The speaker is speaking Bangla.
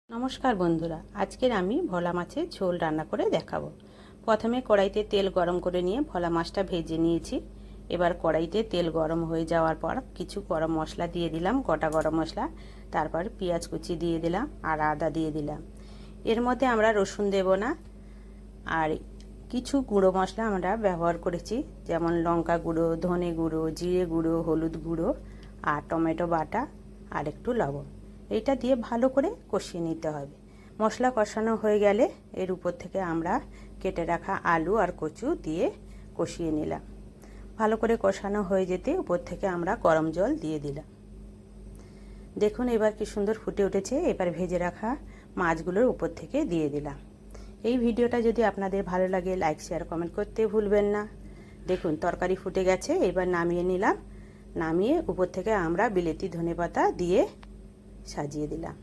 নমস্কার বন্ধুরা, আজকের আমি ভোলা মাছের ঝোল রান্না করে দেখাবো। প্রথমে কড়াইতে তেল গরম করে নিয়ে ভোলা মাছটা ভেজে নিয়েছি। এবার কড়াইতে তেল গরম হয়ে যাওয়ার পর কিছু গরম মশলা দিয়ে দিলাম, গোটা গরম মশলা। তারপর পেঁয়াজ কুচি দিয়ে দিলাম আর আদা দিয়ে দিলাম। এর মধ্যে আমরা রসুন দেব না। আর কিছু গুঁড়ো মশলা আমরা ব্যবহার করেছি, যেমন লঙ্কা গুঁড়ো, ধনে গুঁড়ো, জিরে গুঁড়ো, হলুদ গুঁড়ো আর টমেটো বাটা আর একটু লবণ। এইটা দিয়ে ভালো করে কষিয়ে নিতে হবে। মশলা কষানো হয়ে গেলে এর উপর থেকে আমরা কেটে রাখা আলু আর কচু দিয়ে কষিয়ে নিলাম। ভালো করে কষানো হয়ে যেতে উপর থেকে আমরা গরম জল দিয়ে দিলাম। দেখুন এবার কি সুন্দর ফুটে উঠেছে। এবার ভেজে রাখা মাছগুলোর উপর থেকে দিয়ে দিলাম। এই ভিডিওটা যদি আপনাদের ভালো লাগে লাইক শেয়ার কমেন্ট করতে ভুলবেন না। দেখুন তরকারি ফুটে গেছে, এবার নামিয়ে নিলাম। নামিয়ে উপর থেকে আমরা বিলেতি ধনেপাতা দিয়ে সাজিয়ে দিলাম।